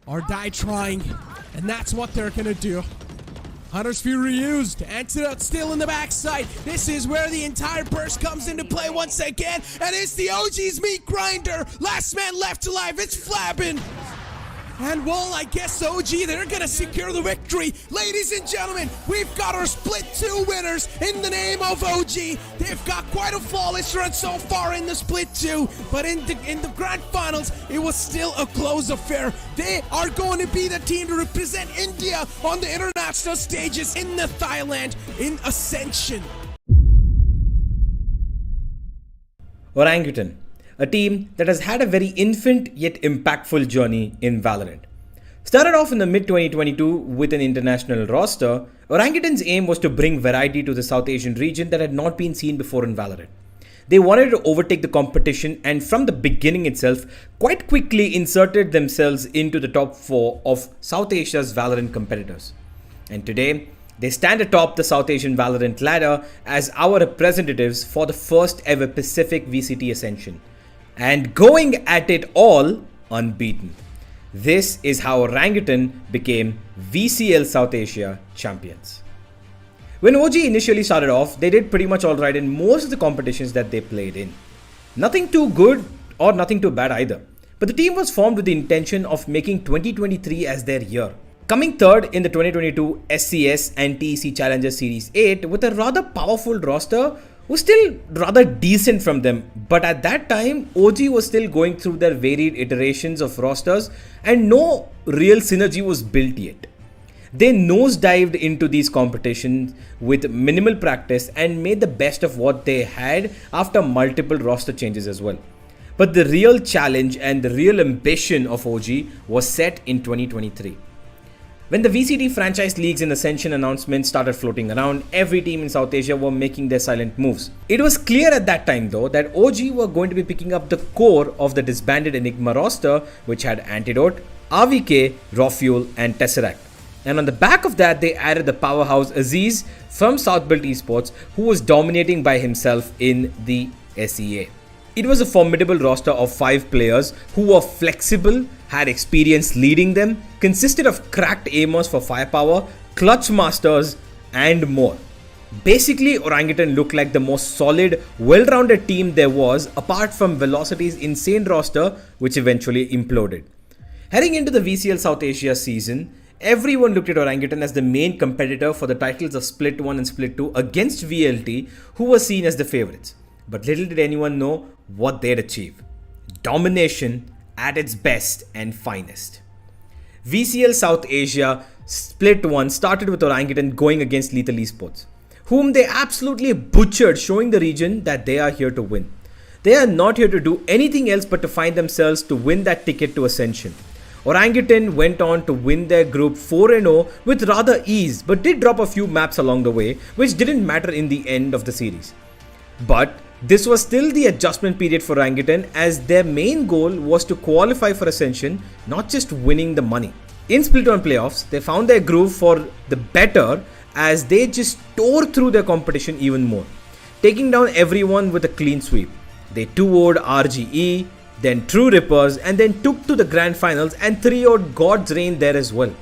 or die trying. And that's what they're gonna do. Hunter's Fury used. Antidote still in the backside. This is where the entire burst comes into play once again. And it's the OG's meat grinder. Last man left alive. It's Flabbin. And well, I guess OG, they're gonna secure the victory. Ladies and gentlemen, we've got our split 2 winners in the name of OG. They've got quite a flawless run so far in the split 2, but in the grand finals, it was still a close affair. They are going to be the team to represent India on the international stages in the Thailand in Ascension. Orangutan, a team that has had a very infant yet impactful journey in Valorant. Started off in the mid-2022 with an international roster, Orangutan's aim was to bring variety to the South Asian region that had not been seen before in Valorant. They wanted to overtake the competition and from the beginning itself, quite quickly inserted themselves into the top 4 of South Asia's Valorant competitors. And today, they stand atop the South Asian Valorant ladder as our representatives for the first ever Pacific VCT Ascension. And going at it all unbeaten. This is how Orangutan became VCL South Asia champions. When OG initially started off, they did pretty much alright in most of the competitions that they played in. Nothing too good or nothing too bad either. But the team was formed with the intention of making 2023 as their year. Coming third in the 2022 SCS and TEC Challenger Series 8 with a rather powerful roster was still rather decent from them, but at that time OG was still going through their varied iterations of rosters and no real synergy was built yet. They nosedived into these competitions with minimal practice and made the best of what they had after multiple roster changes as well. But the real challenge and the real ambition of OG was set in 2023. When the VCT franchise leagues and Ascension announcements started floating around, every team in South Asia were making their silent moves. It was clear at that time though that OG were going to be picking up the core of the disbanded Enigma roster, which had Antidote, RVK, Rawfuel and Tesseract. And on the back of that, they added the powerhouse Aziz from Southbuilt Esports, who was dominating by himself in the SEA. It was a formidable roster of 5 players who were flexible, had experience leading them, consisted of cracked aimers for firepower, clutch masters and more. Basically, Orangutan looked like the most solid, well-rounded team there was apart from Velocity's insane roster, which eventually imploded. Heading into the VCL South Asia season, everyone looked at Orangutan as the main competitor for the titles of Split 1 and Split 2 against VLT, who were seen as the favourites. But little did anyone know what they'd achieve. Domination at its best and finest. VCL South Asia Split 1 started with Orangutan going against Lethal Esports, whom they absolutely butchered, showing the region that they are here to win. They are not here to do anything else but to find themselves to win that ticket to Ascension. Orangutan went on to win their group 4-0 with rather ease, but did drop a few maps along the way, which didn't matter in the end of the series. But this was still the adjustment period for Orangutan, as their main goal was to qualify for Ascension, not just winning the money. In Split 1 playoffs, they found their groove for the better as they just tore through their competition even more, taking down everyone with a clean sweep. They 2-0'd RGE, then True Rippers, and then took to the grand finals and 3-0'd God's Reign there as well.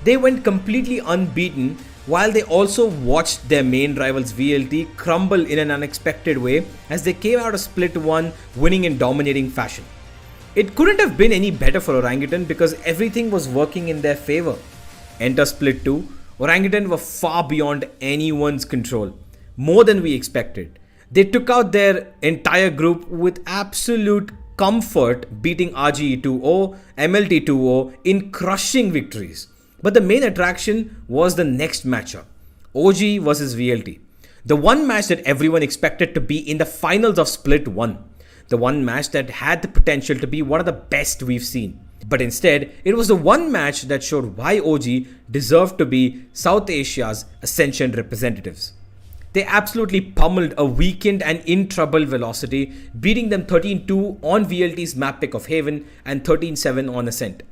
They went completely unbeaten, while they also watched their main rivals VLT crumble in an unexpected way as they came out of Split 1 winning in dominating fashion. It couldn't have been any better for Orangutan because everything was working in their favour. Enter Split 2, Orangutan were far beyond anyone's control, more than we expected. They took out their entire group with absolute comfort, beating RGE 2-0, MLT 2-0 in crushing victories. But the main attraction was the next matchup, OG versus VLT. The one match that everyone expected to be in the finals of Split 1. The one match that had the potential to be one of the best we've seen. But instead, it was the one match that showed why OG deserved to be South Asia's Ascension representatives. They absolutely pummeled a weakened and in trouble Velocity, beating them 13-2 on VLT's map pick of Haven and 13-7 on Ascent.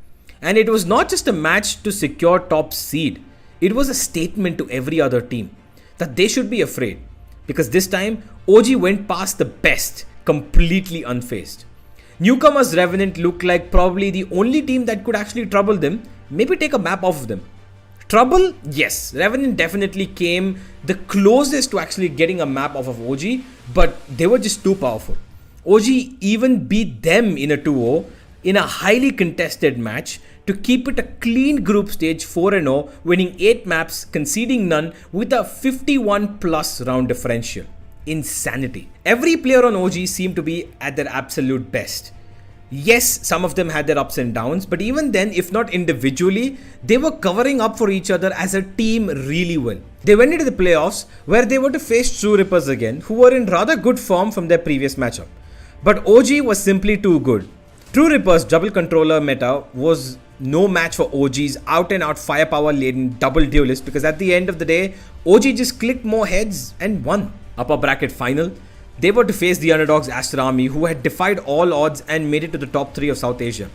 And it was not just a match to secure top seed, it was a statement to every other team that they should be afraid, because this time OG went past the best completely unfazed. Newcomers Revenant looked like probably the only team that could actually trouble them, maybe take a map off of them. Trouble? Yes, Revenant definitely came the closest to actually getting a map off of OG, but they were just too powerful. OG even beat them in a 2-0 in a highly contested match to keep it a clean group stage 4-0, winning 8 maps, conceding none with a 51 plus round differential. Insanity. Every player on OG seemed to be at their absolute best. Yes, some of them had their ups and downs, but even then, if not individually, they were covering up for each other as a team really well. They went into the playoffs where they were to face True Rippers again, who were in rather good form from their previous matchup. But OG was simply too good. True Rippers' double controller meta was no match for OG's out and out firepower laden double duelist, because at the end of the day, OG just clicked more heads and won. Upper bracket final, they were to face the underdogs Aster Army, who had defied all odds and made it to the top 3 of South Asia.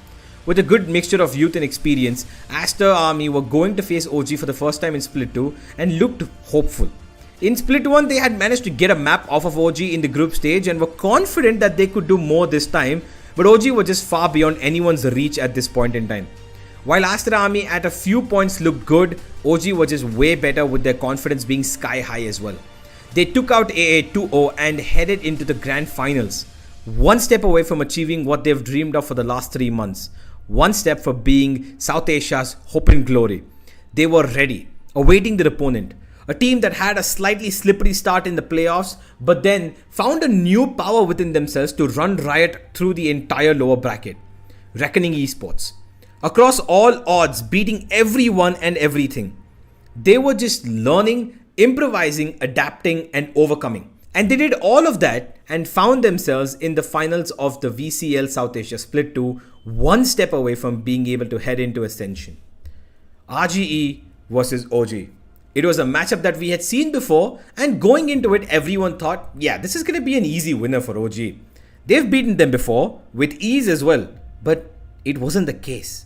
With a good mixture of youth and experience, Aster Army were going to face OG for the first time in Split 2 and looked hopeful. In Split 1, they had managed to get a map off of OG in the group stage and were confident that they could do more this time, but OG were just far beyond anyone's reach at this point in time. While Aster Army at a few points looked good, OG were just way better, with their confidence being sky high as well. They took out AA 2-0 and headed into the grand finals, one step away from achieving what they've dreamed of for the last 3 months, one step for being South Asia's hope and glory. They were ready, awaiting their opponent, a team that had a slightly slippery start in the playoffs, but then found a new power within themselves to run Riot through the entire lower bracket, Reckoning Esports. Across all odds, beating everyone and everything. They were just learning, improvising, adapting, and overcoming. And they did all of that and found themselves in the finals of the VCL South Asia Split 2, one step away from being able to head into Ascension. RGE versus OG. It was a matchup that we had seen before, and going into it, everyone thought, yeah, this is going to be an easy winner for OG. They've beaten them before, with ease as well, but it wasn't the case.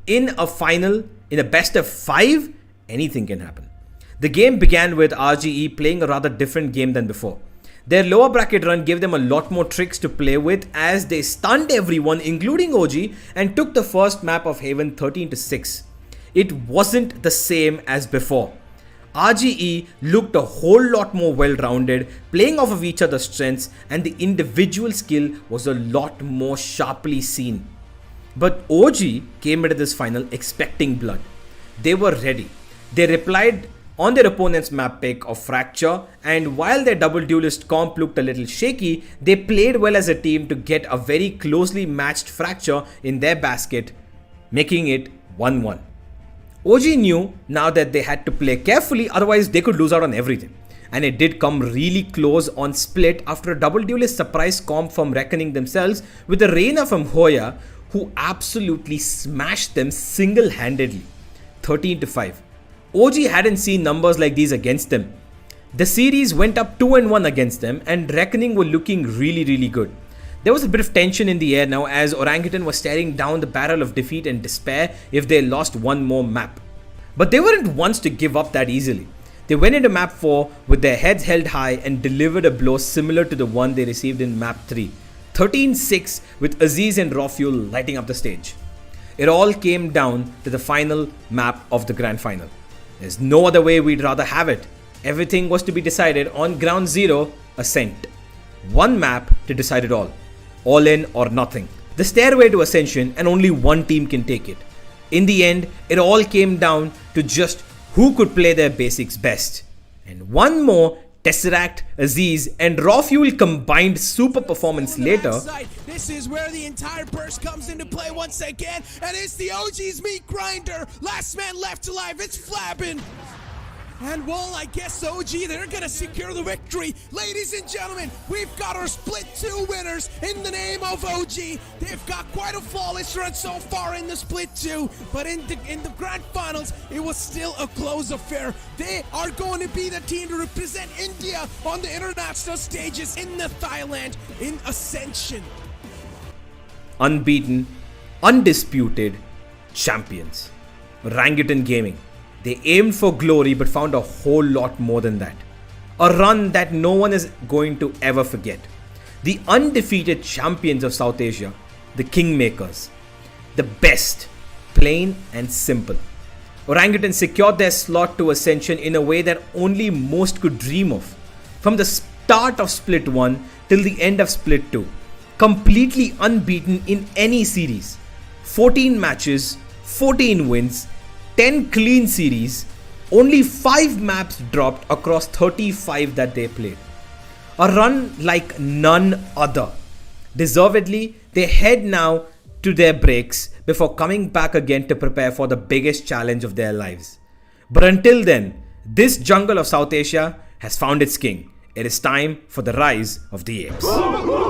In a final, in a best of 5, anything can happen. The game began with RGE playing a rather different game than before. Their lower bracket run gave them a lot more tricks to play with as they stunned everyone, including OG, and took the first map of Haven 13-6. It wasn't the same as before. RGE looked a whole lot more well-rounded, playing off of each other's strengths, and the individual skill was a lot more sharply seen. But OG came into this final expecting blood. They were ready. They replied on their opponent's map pick of Fracture, and while their double duelist comp looked a little shaky, they played well as a team to get a very closely matched Fracture in their basket, making it 1-1. OG knew now that they had to play carefully, otherwise they could lose out on everything. And it did come really close on Split after a double duelist surprise comp from Reckoning themselves with a Reina from Hoya, who absolutely smashed them single-handedly, 13-5. OG hadn't seen numbers like these against them. The series went up 2-1 against them, and Reckoning were looking really good. There was a bit of tension in the air now as Orangutan was staring down the barrel of defeat and despair if they lost one more map. But they weren't ones to give up that easily. They went into map 4 with their heads held high and delivered a blow similar to the one they received in map 3, 13-6, with Aziz and Raw Fuel lighting up the stage. It all came down to the final map of the grand final. There's no other way we'd rather have it. Everything was to be decided on ground 0, Ascent. One map to decide it all in or nothing. The stairway to Ascension, and only one team can take it. In the end, it all came down to just who could play their basics best. And one more Tesseract, Aziz, and Raw Fuel combined super performance later. This is where the entire burst comes into play once again, and it's the OG's meat grinder. Last man left alive, it's Flabbin. And well, I guess OG, they're gonna secure the victory. Ladies and gentlemen, we've got our Split 2 winners in the name of OG. They've got quite a flawless run so far in the Split 2, but in the grand finals, it was still a close affair. They are going to be the team to represent India on the international stages in the Thailand in Ascension. Unbeaten, undisputed champions. Orangutan Gaming. They aimed for glory but found a whole lot more than that. A run that no one is going to ever forget. The undefeated champions of South Asia the Kingmakers. The best, plain and simple. Orangutan secured their slot to Ascension in a way that only most could dream of. From the start of Split 1 till the end of Split 2. Completely unbeaten in any series. 14 matches, 14 wins, 10 clean series, only 5 maps dropped across 35 that they played. A run like none other. Deservedly, they head now to their breaks before coming back again to prepare for the biggest challenge of their lives. But until then, this jungle of South Asia has found its king. It is time for the rise of the apes.